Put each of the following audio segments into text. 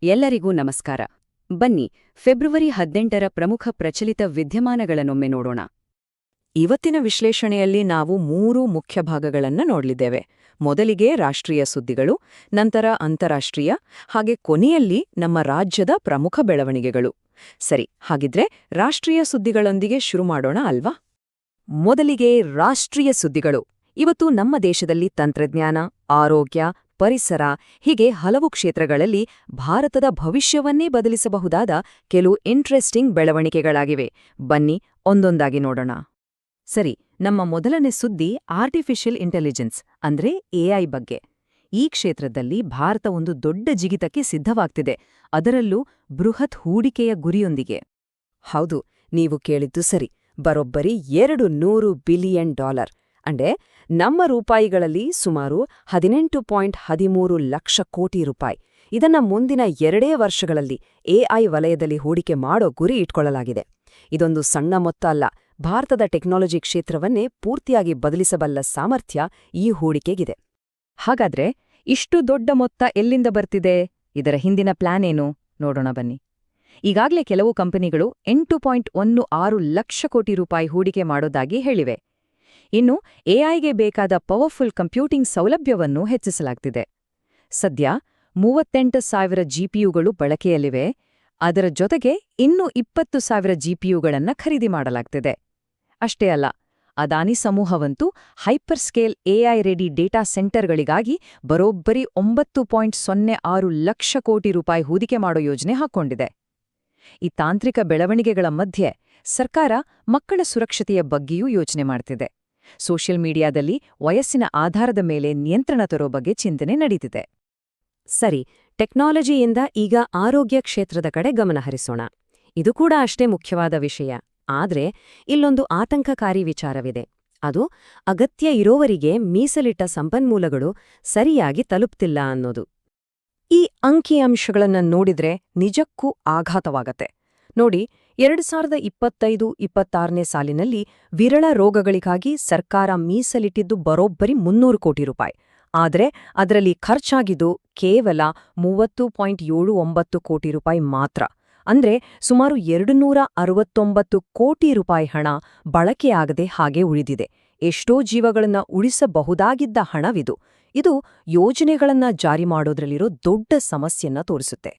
ಎಲ್ಲರಿಗೂ ನಮಸ್ಕಾರ. ಬನ್ನಿ, ಫೆಬ್ರವರಿ 18ರ ಪ್ರಮುಖ ಪ್ರಚಲಿತ ವಿದ್ಯಮಾನಗಳನ್ನೊಮ್ಮೆ ನೋಡೋಣ. ಇವತ್ತಿನ ವಿಶ್ಲೇಷಣೆಯಲ್ಲಿ ನಾವು 3 ಮುಖ್ಯ ಭಾಗಗಳನ್ನು ನೋಡಲಿದ್ದೇವೆ. ಮೊದಲಿಗೆ ರಾಷ್ಟ್ರೀಯ ಸುದ್ದಿಗಳು, ನಂತರ ಅಂತಾರಾಷ್ಟ್ರೀಯ, ಹಾಗೆ ಕೊನೆಯಲ್ಲಿ ನಮ್ಮ ರಾಜ್ಯದ ಪ್ರಮುಖ ಬೆಳವಣಿಗೆಗಳು. ಸರಿ, ಹಾಗಿದ್ರೆ ರಾಷ್ಟ್ರೀಯ ಸುದ್ದಿಗಳೊಂದಿಗೆ ಶುರು ಮಾಡೋಣ ಅಲ್ವಾ? ಮೊದಲಿಗೆ ರಾಷ್ಟ್ರೀಯ ಸುದ್ದಿಗಳು. ಇವತ್ತು ನಮ್ಮ ದೇಶದಲ್ಲಿ ತಂತ್ರಜ್ಞಾನ, ಆರೋಗ್ಯ, ಪರಿಸರ ಹೀಗೆ ಹಲವು ಕ್ಷೇತ್ರಗಳಲ್ಲಿ ಭಾರತದ ಭವಿಷ್ಯವನ್ನೇ ಬದಲಿಸಬಹುದಾದ ಕೆಲವು ಇಂಟ್ರೆಸ್ಟಿಂಗ್ ಬೆಳವಣಿಗೆಗಳಾಗಿವೆ. ಬನ್ನಿ ಒಂದೊಂದಾಗಿ ನೋಡೋಣ. ಸರಿ, ನಮ್ಮ ಮೊದಲನೇ ಸುದ್ದಿ ಆರ್ಟಿಫಿಷಿಯಲ್ ಇಂಟೆಲಿಜೆನ್ಸ್ ಅಂದ್ರೆ ಎಐ ಬಗ್ಗೆ. ಈ ಕ್ಷೇತ್ರದಲ್ಲಿ ಭಾರತ ಒಂದು ದೊಡ್ಡ ಜಿಗಿತಕ್ಕೆ ಸಿದ್ಧವಾಗ್ತಿದೆ, ಅದರಲ್ಲೂ ಬೃಹತ್ ಹೂಡಿಕೆಯ ಗುರಿಯೊಂದಿಗೆ. ಹೌದು, ನೀವು ಕೇಳಿದ್ದು ಸರಿ, ಬರೋಬ್ಬರಿ $200 ಬಿಲಿಯನ್. ಅಂದ್ರೆ ನಮ್ಮ ರೂಪಾಯಿಗಳಲ್ಲಿ ಸುಮಾರು 18.13 ಲಕ್ಷ ಕೋಟಿ ರೂಪಾಯಿ. ಇದನ್ನ ಮುಂದಿನ 2 ವರ್ಷಗಳಲ್ಲಿ ಎಐ ವಲಯದಲ್ಲಿ ಹೂಡಿಕೆ ಮಾಡೋ ಗುರಿ ಇಟ್ಕೊಳ್ಳಲಾಗಿದೆ. ಇದೊಂದು ಸಣ್ಣ ಮೊತ್ತ ಅಲ್ಲ, ಭಾರತದ ಟೆಕ್ನಾಲಜಿ ಕ್ಷೇತ್ರವನ್ನೇ ಪೂರ್ತಿಯಾಗಿ ಬದಲಿಸಬಲ್ಲ ಸಾಮರ್ಥ್ಯ ಈ ಹೂಡಿಕೆಗಿದೆ. ಹಾಗಾದ್ರೆ ಇಷ್ಟು ದೊಡ್ಡ ಮೊತ್ತ ಎಲ್ಲಿಂದ ಬರ್ತಿದೆ? ಇದರ ಹಿಂದಿನ ಪ್ಲಾನ್ ಏನು ನೋಡೋಣ ಬನ್ನಿ. ಈಗಾಗಲೇ ಕೆಲವು ಕಂಪನಿಗಳು 8.16 ಲಕ್ಷ ಕೋಟಿ ರೂಪಾಯಿ ಹೂಡಿಕೆ ಮಾಡೋದಾಗಿ ಹೇಳಿವೆ. ಇನ್ನು ಎಐಗೆ ಬೇಕಾದ ಪವರ್ಫುಲ್ ಕಂಪ್ಯೂಟಿಂಗ್ ಸೌಲಭ್ಯವನ್ನು ಹೆಚ್ಚಿಸಲಾಗ್ತಿದೆ. ಸದ್ಯ 38,000 ಜಿಪಿಯುಗಳು ಬಳಕೆಯಲ್ಲಿವೆ. ಅದರ ಜೊತೆಗೆ ಇನ್ನೂ 20,000 ಜಿಪಿಯುಗಳನ್ನು ಖರೀದಿ ಮಾಡಲಾಗ್ತಿದೆ. ಅಷ್ಟೇ ಅಲ್ಲ, ಅದಾನಿ ಸಮೂಹವಂತೂ hyper scale AI ready data ಸೆಂಟರ್ಗಳಿಗಾಗಿ ಬರೋಬ್ಬರಿ 9.06 ಲಕ್ಷ ಕೋಟಿ ರೂಪಾಯಿ ಹೂಡಿಕೆ ಮಾಡೋ ಯೋಜನೆ ಹಾಕ್ಕೊಂಡಿದೆ. ಈ ತಾಂತ್ರಿಕ ಬೆಳವಣಿಗೆಗಳ ಮಧ್ಯೆ ಸರ್ಕಾರ ಮಕ್ಕಳ ಸುರಕ್ಷತೆಯ ಬಗ್ಗೆಯೂ ಯೋಚನೆ ಮಾಡ್ತಿದೆ. ಸೋಷಿಯಲ್ ಮೀಡಿಯಾದಲ್ಲಿ ವಯಸ್ಸಿನ ಆಧಾರದ ಮೇಲೆ ನಿಯಂತ್ರಣ ತರೋ ಬಗ್ಗೆ ಚಿಂತನೆ ನಡೀತಿದೆ. ಸರಿ, ಟೆಕ್ನಾಲಜಿಯಿಂದ ಈಗ ಆರೋಗ್ಯ ಕ್ಷೇತ್ರದ ಕಡೆ ಗಮನಹರಿಸೋಣ. ಇದು ಕೂಡ ಅಷ್ಟೇ ಮುಖ್ಯವಾದ ವಿಷಯ. ಆದ್ರೆ ಇಲ್ಲೊಂದು ಆತಂಕಕಾರಿ ವಿಚಾರವಿದೆ. ಅದು ಅಗತ್ಯ ಇರೋವರಿಗೆ ಮೀಸಲಿಟ್ಟ ಸಂಪನ್ಮೂಲಗಳು ಸರಿಯಾಗಿ ತಲುಪ್ತಿಲ್ಲ ಅನ್ನೋದು. ಈ ಅಂಕಿಅಂಶಗಳನ್ನ ನೋಡಿದ್ರೆ ನಿಜಕ್ಕೂ ಆಘಾತವಾಗತ್ತೆ. ನೋಡಿ, 2025-26ನೇ ಸಾಲಿನಲ್ಲಿ ವಿರಳ ರೋಗಗಳಿಗಾಗಿ ಸರ್ಕಾರ ಮೀಸಲಿಟ್ಟಿದ್ದು ಬರೋಬ್ಬರಿ 300 ಕೋಟಿ ರೂಪಾಯಿ. ಆದರೆ ಅದರಲ್ಲಿ ಖರ್ಚಾಗಿದ್ದು ಕೇವಲ 30.79 ಕೋಟಿ ರೂಪಾಯಿ ಮಾತ್ರ. ಅಂದ್ರೆ ಸುಮಾರು 269 ಕೋಟಿ ರೂಪಾಯಿ ಹಣ ಬಳಕೆಯಾಗದೆ ಹಾಗೆ ಉಳಿದಿದೆ. ಎಷ್ಟೋ ಜೀವಗಳನ್ನ ಉಳಿಸಬಹುದಾಗಿದ್ದ ಹಣವಿದು. ಇದು ಯೋಜನೆಗಳನ್ನ ಜಾರಿ ಮಾಡೋದ್ರಲ್ಲಿರೋ ದೊಡ್ಡ ಸಮಸ್ಯೆಯನ್ನ ತೋರಿಸುತ್ತೆ.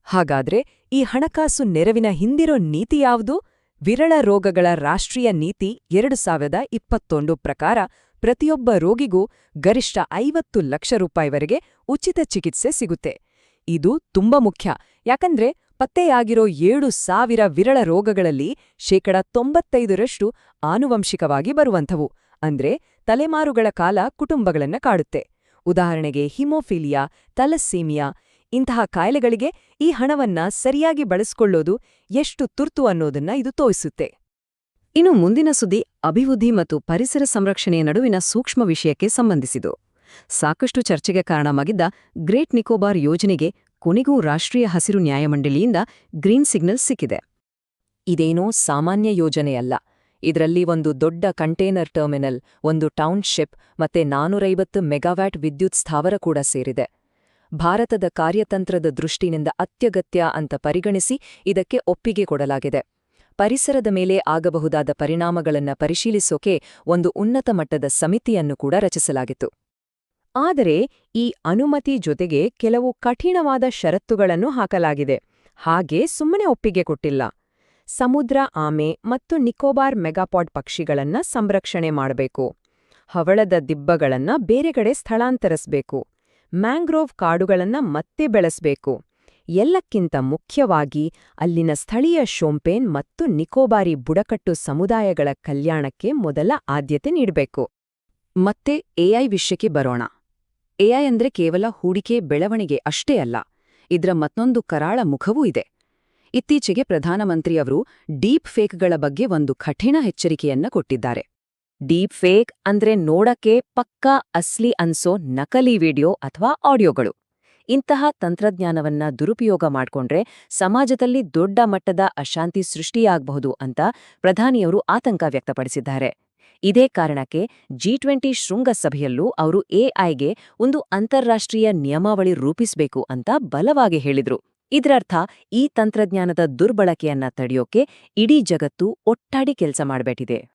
ಹಾಗಾದ್ರೆ ಈ ಹಣಕಾಸು ನೆರವಿನ ಹಿಂದಿರೋ ನೀತಿ ಯಾವುದು? ವಿರಳ ರೋಗಗಳ ರಾಷ್ಟ್ರೀಯ ನೀತಿ 2021 ಪ್ರಕಾರ ಪ್ರತಿಯೊಬ್ಬ ರೋಗಿಗೂ ಗರಿಷ್ಠ 50 ಲಕ್ಷ ರೂಪಾಯಿವರೆಗೆ ಉಚಿತ ಚಿಕಿತ್ಸೆ ಸಿಗುತ್ತೆ. ಇದು ತುಂಬಾ ಮುಖ್ಯ, ಯಾಕಂದ್ರೆ ಪತ್ತೆಯಾಗಿರೋ 7,000 ವಿರಳ ರೋಗಗಳಲ್ಲಿ 95% ಆನುವಂಶಿಕವಾಗಿ ಬರುವಂಥವು. ಅಂದ್ರೆ ತಲೆಮಾರುಗಳ ಕಾಲ ಕುಟುಂಬಗಳನ್ನ ಕಾಡುತ್ತೆ. ಉದಾಹರಣೆಗೆ ಹಿಮೋಫಿಲಿಯಾ, ಥಲಸ್ಸೀಮಿಯಾ ಇಂತಹ ಕಾಯಿಲೆಗಳಿಗೆ ಈ ಹಣವನ್ನ ಸರಿಯಾಗಿ ಬಳಸಿಕೊಳ್ಳೋದು ಎಷ್ಟು ತುರ್ತು ಅನ್ನೋದನ್ನ ಇದು ತೋರಿಸುತ್ತೆ. ಇನ್ನು ಮುಂದಿನ ಸುದ್ದಿ ಅಭಿವೃದ್ಧಿ ಮತ್ತು ಪರಿಸರ ಸಂರಕ್ಷಣೆಯ ನಡುವಿನ ಸೂಕ್ಷ್ಮ ವಿಷಯಕ್ಕೆ ಸಂಬಂಧಿಸಿದು. ಸಾಕಷ್ಟು ಚರ್ಚೆಗೆ ಕಾರಣವಾಗಿದ್ದ ಗ್ರೇಟ್ ನಿಕೋಬಾರ್ ಯೋಜನೆಗೆ ಕೊನೆಗೂ ರಾಷ್ಟ್ರೀಯ ಹಸಿರು ನ್ಯಾಯಮಂಡಳಿಯಿಂದ ಗ್ರೀನ್ ಸಿಗ್ನಲ್ ಸಿಕ್ಕಿದೆ. ಇದೇನೋ ಸಾಮಾನ್ಯ ಯೋಜನೆಯಲ್ಲ. ಇದರಲ್ಲಿ ಒಂದು ದೊಡ್ಡ ಕಂಟೇನರ್ ಟರ್ಮಿನಲ್, ಒಂದು ಟೌನ್ಶಿಪ್ ಮತ್ತೆ 450 ಮೆಗಾವ್ಯಾಟ್ ವಿದ್ಯುತ್ ಸ್ಥಾವರ ಕೂಡ ಸೇರಿದೆ. ಭಾರತದ ಕಾರ್ಯತಂತ್ರದ ದೃಷ್ಟಿನಿಂದ ಅತ್ಯಗತ್ಯ ಅಂತ ಪರಿಗಣಿಸಿ ಇದಕ್ಕೆ ಒಪ್ಪಿಗೆ ಕೊಡಲಾಗಿದೆ. ಪರಿಸರದ ಮೇಲೆ ಆಗಬಹುದಾದ ಪರಿಣಾಮಗಳನ್ನು ಪರಿಶೀಲಿಸೋಕೆ ಒಂದು ಉನ್ನತ ಮಟ್ಟದ ಸಮಿತಿಯನ್ನು ಕೂಡ ರಚಿಸಲಾಗಿತ್ತು. ಆದರೆ ಈ ಅನುಮತಿ ಜೊತೆಗೆ ಕೆಲವು ಕಠಿಣವಾದ ಷರತ್ತುಗಳನ್ನು ಹಾಕಲಾಗಿದೆ. ಹಾಗೆ ಸುಮ್ಮನೆ ಒಪ್ಪಿಗೆ ಕೊಟ್ಟಿಲ್ಲ. ಸಮುದ್ರ ಆಮೆ ಮತ್ತು ನಿಕೋಬಾರ್ ಮೆಗಾಪಾಡ್ ಪಕ್ಷಿಗಳನ್ನ ಸಂರಕ್ಷಣೆ ಮಾಡಬೇಕು. ಹವಳದ ದಿಬ್ಬಗಳನ್ನ ಬೇರೆ ಕಡೆ ಸ್ಥಳಾಂತರಿಸಬೇಕು. ಮ್ಯಾಂಗ್ರೋವ್ ಕಾಡುಗಳನ್ನ ಮತ್ತೆ ಬೆಳೆಸಬೇಕು. ಎಲ್ಲಕ್ಕಿಂತ ಮುಖ್ಯವಾಗಿ ಅಲ್ಲಿನ ಸ್ಥಳೀಯ ಶೋಂಪೇನ್ ಮತ್ತು ನಿಕೋಬಾರಿ ಬುಡಕಟ್ಟು ಸಮುದಾಯಗಳ ಕಲ್ಯಾಣಕ್ಕೆ ಮೊದಲ ಆದ್ಯತೆ ನೀಡಬೇಕು. ಮತ್ತೆ ಎಐ ವಿಷಯಕ್ಕೆ ಬರೋಣ. ಎಐ ಅಂದ್ರೆ ಕೇವಲ ಹೂಡಿಕೆ ಬೆಳವಣಿಗೆ ಅಷ್ಟೇ ಅಲ್ಲ, ಇದರ ಮತ್ತೊಂದು ಕರಾಳ ಮುಖವೂ ಇದೆ. ಇತ್ತೀಚೆಗೆ ಪ್ರಧಾನಮಂತ್ರಿಯವರು ಡೀಪ್ ಫೇಕ್ಗಳ ಬಗ್ಗೆ ಒಂದು ಕಠಿಣ ಎಚ್ಚರಿಕೆಯನ್ನ ಕೊಟ್ಟಿದ್ದಾರೆ. ಡೀಪ್ ಫೇಕ್ ಅಂದ್ರೆ ನೋಡಕ್ಕೆ ಪಕ್ಕಾ ಅಸ್ಲಿ ಅನ್ಸೋ ನಕಲಿ ವಿಡಿಯೋ ಅಥವಾ ಆಡಿಯೋಗಳು. ಇಂತಹ ತಂತ್ರಜ್ಞಾನವನ್ನ ದುರುಪಯೋಗ ಮಾಡ್ಕೊಂಡ್ರೆ ಸಮಾಜದಲ್ಲಿ ದೊಡ್ಡ ಮಟ್ಟದ ಅಶಾಂತಿ ಸೃಷ್ಟಿಯಾಗಬಹುದು ಅಂತ ಪ್ರಧಾನಿಯವರು ಆತಂಕ ವ್ಯಕ್ತಪಡಿಸಿದ್ದಾರೆ. ಇದೇ ಕಾರಣಕ್ಕೆ G20 ಶೃಂಗಸಭೆಯಲ್ಲೂ ಅವರು ಎಐಗೆ ಒಂದು ಅಂತಾರಾಷ್ಟ್ರೀಯ ನಿಯಮಾವಳಿ ರೂಪಿಸಬೇಕು ಅಂತ ಬಲವಾಗಿ ಹೇಳಿದ್ರು. ಇದರರ್ಥ ಈ ತಂತ್ರಜ್ಞಾನದ ದುರ್ಬಳಕೆಯನ್ನ ತಡೆಯೋಕೆ ಇಡೀ ಜಗತ್ತು ಒಟ್ಟಾಡಿ ಕೆಲಸ ಮಾಡಬೇಕಿದೆ.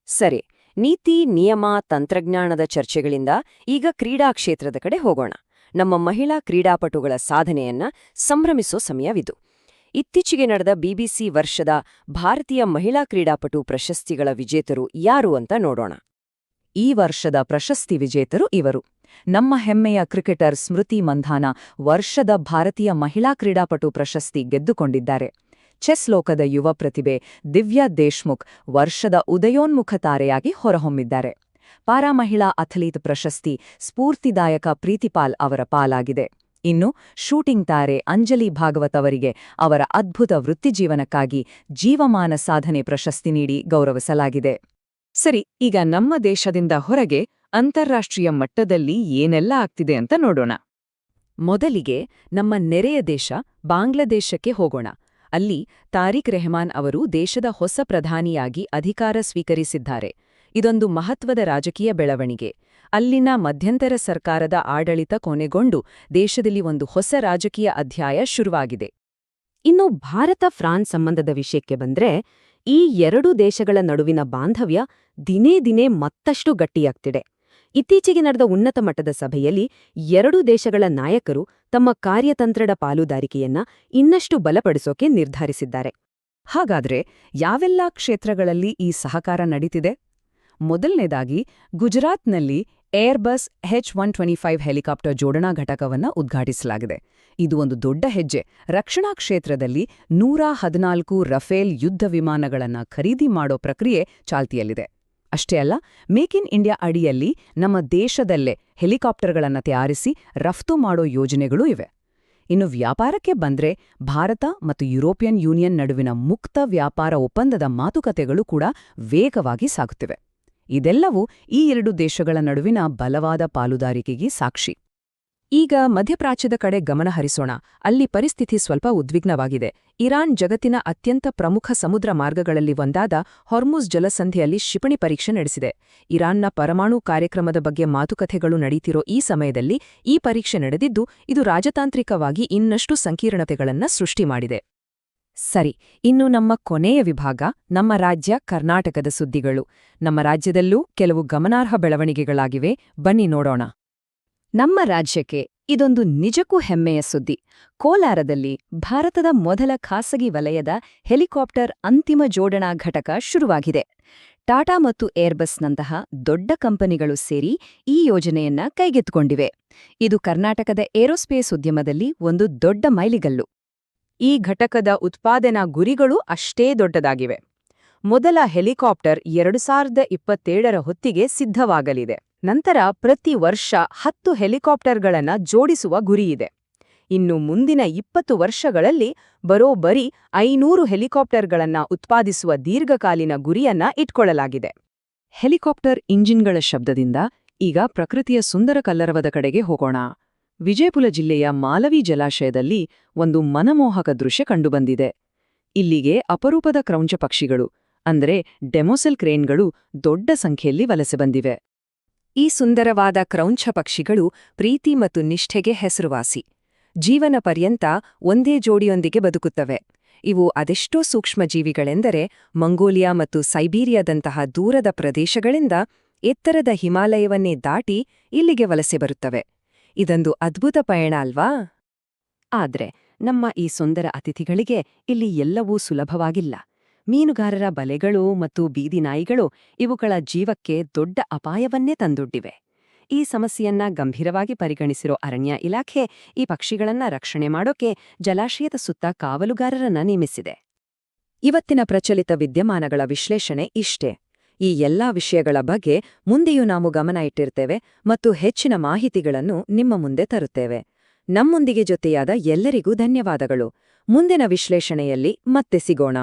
ಸರಿ, ನೀತಿ, ನಿಯಮ, ತಂತ್ರಜ್ಞಾನದ ಚರ್ಚೆಗಳಿಂದ ಈಗ ಕ್ರೀಡಾ ಕ್ಷೇತ್ರದ ಕಡೆ ಹೋಗೋಣ. ನಮ್ಮ ಮಹಿಳಾ ಕ್ರೀಡಾಪಟುಗಳ ಸಾಧನೆಯನ್ನ ಸಂಭ್ರಮಿಸೋ ಸಮಯವಿದು. ಇತ್ತೀಚೆಗೆ ನಡೆದ BBC ವರ್ಷದ ಭಾರತೀಯ ಮಹಿಳಾ ಕ್ರೀಡಾಪಟು ಪ್ರಶಸ್ತಿಗಳ ವಿಜೇತರು ಯಾರು ಅಂತ ನೋಡೋಣ. ಈ ವರ್ಷದ ಪ್ರಶಸ್ತಿ ವಿಜೇತರು ಇವರು. ನಮ್ಮ ಹೆಮ್ಮೆಯ ಕ್ರಿಕೆಟರ್ ಸ್ಮೃತಿ ಮಂಧಾನ ವರ್ಷದ ಭಾರತೀಯ ಮಹಿಳಾ ಕ್ರೀಡಾಪಟು ಪ್ರಶಸ್ತಿ ಗೆದ್ದುಕೊಂಡಿದ್ದಾರೆ. ಚೆಸ್ ಲೋಕದ ಯುವ ಪ್ರತಿಭೆ ದಿವ್ಯಾ ದೇಶ್ಮುಖ್ ವರ್ಷದ ಉದಯೋನ್ಮುಖ ತಾರೆಯಾಗಿ ಹೊರಹೊಮ್ಮಿದ್ದಾರೆ. ಪಾರಾ ಮಹಿಳಾ ಅಥಲೀಟ್ ಪ್ರಶಸ್ತಿ ಸ್ಫೂರ್ತಿದಾಯಕ ಪ್ರೀತಿಪಾಲ್ ಅವರ ಪಾಲಾಗಿದೆ. ಇನ್ನು ಶೂಟಿಂಗ್ ತಾರೆ ಅಂಜಲಿ ಭಾಗವತ್ ಅವರಿಗೆ ಅವರ ಅದ್ಭುತ ವೃತ್ತಿಜೀವನಕ್ಕಾಗಿ ಜೀವಮಾನ ಸಾಧನೆ ಪ್ರಶಸ್ತಿ ನೀಡಿ ಗೌರವಿಸಲಾಗಿದೆ. ಸರಿ, ಈಗ ನಮ್ಮ ದೇಶದಿಂದ ಹೊರಗೆ ಅಂತಾರಾಷ್ಟ್ರೀಯ ಮಟ್ಟದಲ್ಲಿ ಏನೆಲ್ಲ ಆಗ್ತಿದೆ ಅಂತ ನೋಡೋಣ. ಮೊದಲಿಗೆ ನಮ್ಮ ನೆರೆಯ ದೇಶ ಬಾಂಗ್ಲಾದೇಶಕ್ಕೆ ಹೋಗೋಣ. ಅಲ್ಲಿ ತಾರಿಕ್ ರೆಹಮಾನ್ ಅವರು ದೇಶದ ಹೊಸ ಪ್ರಧಾನಿಯಾಗಿ ಅಧಿಕಾರ ಸ್ವೀಕರಿಸಿದ್ದಾರೆ. ಇದೊಂದು ಮಹತ್ವದ ರಾಜಕೀಯ ಬೆಳವಣಿಗೆ. ಅಲ್ಲಿನ ಮಧ್ಯಂತರ ಸರ್ಕಾರದ ಆಡಳಿತ ಕೊನೆಗೊಂಡು ದೇಶದಲ್ಲಿ ಒಂದು ಹೊಸ ರಾಜಕೀಯ ಅಧ್ಯಾಯ ಶುರುವಾಗಿದೆ. ಇನ್ನು ಭಾರತ-ಫ್ರಾನ್ಸ್ ಸಂಬಂಧದ ವಿಷಯಕ್ಕೆ ಬಂದ್ರೆ, ಈ ಎರಡೂ ದೇಶಗಳ ನಡುವಿನ ಬಾಂಧವ್ಯ ದಿನೇ ದಿನೇ ಮತ್ತಷ್ಟು ಗಟ್ಟಿಯಾಗ್ತಿದೆ. ಇತ್ತೀಚೆಗೆ ನಡೆದ ಉನ್ನತ ಮಟ್ಟದ ಸಭೆಯಲ್ಲಿ ಎರಡೂ ದೇಶಗಳ ನಾಯಕರು ತಮ್ಮ ಕಾರ್ಯತಂತ್ರದ ಪಾಲುದಾರಿಕೆಯನ್ನ ಇನ್ನಷ್ಟು ಬಲಪಡಿಸೋಕೆ ನಿರ್ಧರಿಸಿದ್ದಾರೆ. ಹಾಗಾದ್ರೆ ಯಾವೆಲ್ಲ ಕ್ಷೇತ್ರಗಳಲ್ಲಿ ಈ ಸಹಕಾರ ನಡೀತಿದೆ? ಮೊದಲನೇದಾಗಿ ಗುಜರಾತ್ನಲ್ಲಿ ಏರ್ಬಸ್ H-125 ಹೆಲಿಕಾಪ್ಟರ್ ಜೋಡಣಾ ಘಟಕವನ್ನು ಉದ್ಘಾಟಿಸಲಾಗಿದೆ. ಇದು ಒಂದು ದೊಡ್ಡ ಹೆಜ್ಜೆ. ರಕ್ಷಣಾ ಕ್ಷೇತ್ರದಲ್ಲಿ 114 ರಫೇಲ್ ಯುದ್ಧ ವಿಮಾನಗಳನ್ನು ಖರೀದಿ ಮಾಡೋ ಪ್ರಕ್ರಿಯೆ ಚಾಲ್ತಿಯಲ್ಲಿದೆ. ಅಷ್ಟೇ ಅಲ್ಲ, ಮೇಕ್ ಇನ್ ಇಂಡಿಯಾ ಅಡಿಯಲ್ಲಿ ನಮ್ಮ ದೇಶದಲ್ಲೇ ಹೆಲಿಕಾಪ್ಟರ್ಗಳನ್ನು ತಯಾರಿಸಿ ರಫ್ತು ಮಾಡೋ ಯೋಜನೆಗಳೂ ಇವೆ. ಇನ್ನು ವ್ಯಾಪಾರಕ್ಕೆ ಬಂದ್ರೆ, ಭಾರತ ಮತ್ತು ಯುರೋಪಿಯನ್ ಯೂನಿಯನ್ ನಡುವಿನ ಮುಕ್ತ ವ್ಯಾಪಾರ ಒಪ್ಪಂದದ ಮಾತುಕತೆಗಳು ಕೂಡ ವೇಗವಾಗಿ ಸಾಗುತ್ತಿವೆ. ಇದೆಲ್ಲವೂ ಈ ಎರಡು ದೇಶಗಳ ನಡುವಿನ ಬಲವಾದ ಪಾಲುದಾರಿಕೆಗೆ ಸಾಕ್ಷಿ. ಈಗ ಮಧ್ಯಪ್ರಾಚ್ಯದ ಕಡೆ ಗಮನ ಹರಿಸೋಣ. ಅಲ್ಲಿ ಪರಿಸ್ಥಿತಿ ಸ್ವಲ್ಪ ಉದ್ವಿಗ್ನವಾಗಿದೆ. ಇರಾನ್ ಜಗತ್ತಿನ ಅತ್ಯಂತ ಪ್ರಮುಖ ಸಮುದ್ರ ಮಾರ್ಗಗಳಲ್ಲಿ ಒಂದಾದ ಹೊರ್ಮುಜ್ ಜಲಸಂಧಿಯಲ್ಲಿ ಕ್ಷಿಪಣಿ ಪರೀಕ್ಷೆ ನಡೆಸಿದೆ. ಇರಾನ್ನ ಪರಮಾಣು ಕಾರ್ಯಕ್ರಮದ ಬಗ್ಗೆ ಮಾತುಕತೆಗಳು ನಡೀತಿರೋ ಈ ಸಮಯದಲ್ಲಿ ಈ ಪರೀಕ್ಷೆ ನಡೆದಿದ್ದು, ಇದು ರಾಜತಾಂತ್ರಿಕವಾಗಿ ಇನ್ನಷ್ಟು ಸಂಕೀರ್ಣತೆಗಳನ್ನು ಸೃಷ್ಟಿ ಮಾಡಿದೆ. ಸರಿ, ಇನ್ನು ನಮ್ಮ ಕೊನೆಯ ವಿಭಾಗ ನಮ್ಮ ರಾಜ್ಯ ಕರ್ನಾಟಕದ ಸುದ್ದಿಗಳು. ನಮ್ಮ ರಾಜ್ಯದಲ್ಲೂ ಕೆಲವು ಗಮನಾರ್ಹ ಬೆಳವಣಿಗೆಗಳಾಗಿವೆ, ಬನ್ನಿ ನೋಡೋಣ. ನಮ್ಮ ರಾಜ್ಯಕ್ಕೆ ಇದೊಂದು ನಿಜಕ್ಕೂ ಹೆಮ್ಮೆಯ ಸುದ್ದಿ. ಕೋಲಾರದಲ್ಲಿ ಭಾರತದ ಮೊದಲ ಖಾಸಗಿ ವಲಯದ ಹೆಲಿಕಾಪ್ಟರ್ ಅಂತಿಮ ಜೋಡಣಾ ಘಟಕ ಶುರುವಾಗಿದೆ. ಟಾಟಾ ಮತ್ತು ಏರ್ಬಸ್ನಂತಹ ದೊಡ್ಡ ಕಂಪನಿಗಳು ಸೇರಿ ಈ ಯೋಜನೆಯನ್ನ ಕೈಗೆತ್ತಿಕೊಂಡಿವೆ. ಇದು ಕರ್ನಾಟಕದ ಏರೋಸ್ಪೇಸ್ ಉದ್ಯಮದಲ್ಲಿ ಒಂದು ದೊಡ್ಡ ಮೈಲಿಗಲ್ಲು. ಈ ಘಟಕದ ಉತ್ಪಾದನಾ ಗುರಿಗಳು ಅಷ್ಟೇ ದೊಡ್ಡದಾಗಿವೆ. ಮೊದಲ ಹೆಲಿಕಾಪ್ಟರ್ 2027ರ ಹೊತ್ತಿಗೆ ಸಿದ್ಧವಾಗಲಿದೆ. ನಂತರ ಪ್ರತಿ ವರ್ಷ 10 ಹೆಲಿಕಾಪ್ಟರ್ಗಳನ್ನು ಜೋಡಿಸುವ ಗುರಿಯಿದೆ. ಇನ್ನು ಮುಂದಿನ 20 ವರ್ಷಗಳಲ್ಲಿ ಬರೋಬ್ಬರಿ 500 ಹೆಲಿಕಾಪ್ಟರ್ಗಳನ್ನು ಉತ್ಪಾದಿಸುವ ದೀರ್ಘಕಾಲೀನ ಗುರಿಯನ್ನ ಇಟ್ಕೊಳ್ಳಲಾಗಿದೆ. ಹೆಲಿಕಾಪ್ಟರ್ ಇಂಜಿನ್ಗಳ ಶಬ್ದದಿಂದ ಈಗ ಪ್ರಕೃತಿಯ ಸುಂದರ ಕಲ್ಲರವದ ಕಡೆಗೆ ಹೋಗೋಣ. ವಿಜಯಪುರ ಜಿಲ್ಲೆಯ ಮಾಲವಿ ಜಲಾಶಯದಲ್ಲಿ ಒಂದು ಮನಮೋಹಕ ದೃಶ್ಯ ಕಂಡುಬಂದಿದೆ. ಇಲ್ಲಿಗೆ ಅಪರೂಪದ ಕ್ರೌಂಚ ಪಕ್ಷಿಗಳು ಅಂದರೆ ಡೆಮೊಸೆಲ್ ಕ್ರೇನ್ಗಳು ದೊಡ್ಡ ಸಂಖ್ಯೆಯಲ್ಲಿ ವಲಸೆ ಬಂದಿವೆ. ಈ ಸುಂದರವಾದ ಕ್ರೌಂಚ ಪಕ್ಷಿಗಳು ಪ್ರೀತಿ ಮತ್ತು ನಿಷ್ಠೆಗೆ ಹೆಸರುವಾಸಿ. ಜೀವನ ಪರ್ಯಂತ ಒಂದೇ ಜೋಡಿಯೊಂದಿಗೆ ಬದುಕುತ್ತವೆ. ಇವು ಅದೆಷ್ಟೋ ಸೂಕ್ಷ್ಮಜೀವಿಗಳೆಂದರೆ ಮಂಗೋಲಿಯಾ ಮತ್ತು ಸೈಬೀರಿಯಾದಂತಹ ದೂರದ ಪ್ರದೇಶಗಳಿಂದ ಎತ್ತರದ ಹಿಮಾಲಯವನ್ನೇ ದಾಟಿ ಇಲ್ಲಿಗೆ ವಲಸೆ ಬರುತ್ತವೆ. ಇದೊಂದು ಅದ್ಭುತ ಪಯಣ ಅಲ್ವಾ? ಆದ್ರೆ ನಮ್ಮ ಈ ಸುಂದರ ಅತಿಥಿಗಳಿಗೆ ಇಲ್ಲಿ ಎಲ್ಲವೂ ಸುಲಭವಾಗಿಲ್ಲ. ಮೀನುಗಾರರ ಬಲೆಗಳು ಮತ್ತು ಬೀದಿ ನಾಯಿಗಳು ಇವುಗಳ ಜೀವಕ್ಕೆ ದೊಡ್ಡ ಅಪಾಯವನ್ನೇ ತಂದೊಡ್ಡಿವೆ. ಈ ಸಮಸ್ಯೆಯನ್ನ ಗಂಭೀರವಾಗಿ ಪರಿಗಣಿಸಿರೋ ಅರಣ್ಯ ಇಲಾಖೆ ಈ ಪಕ್ಷಿಗಳನ್ನ ರಕ್ಷಣೆ ಮಾಡೋಕೆ ಜಲಾಶಯದ ಸುತ್ತ ಕಾವಲುಗಾರರನ್ನ ನೇಮಿಸಿದೆ. ಇವತ್ತಿನ ಪ್ರಚಲಿತ ವಿದ್ಯಮಾನಗಳ ವಿಶ್ಲೇಷಣೆ ಇಷ್ಟೇ. ಈ ಎಲ್ಲಾ ವಿಷಯಗಳ ಬಗ್ಗೆ ಮುಂದೆಯೂ ನಾವು ಗಮನ ಇಟ್ಟಿರ್ತೇವೆ ಮತ್ತು ಹೆಚ್ಚಿನ ಮಾಹಿತಿಗಳನ್ನು ನಿಮ್ಮ ಮುಂದೆ ತರುತ್ತೇವೆ. ನಮ್ಮೊಂದಿಗೆ ಜೊತೆಯಾದ ಎಲ್ಲರಿಗೂ ಧನ್ಯವಾದಗಳು. ಮುಂದಿನ ವಿಶ್ಲೇಷಣೆಯಲ್ಲಿ ಮತ್ತೆ ಸಿಗೋಣ.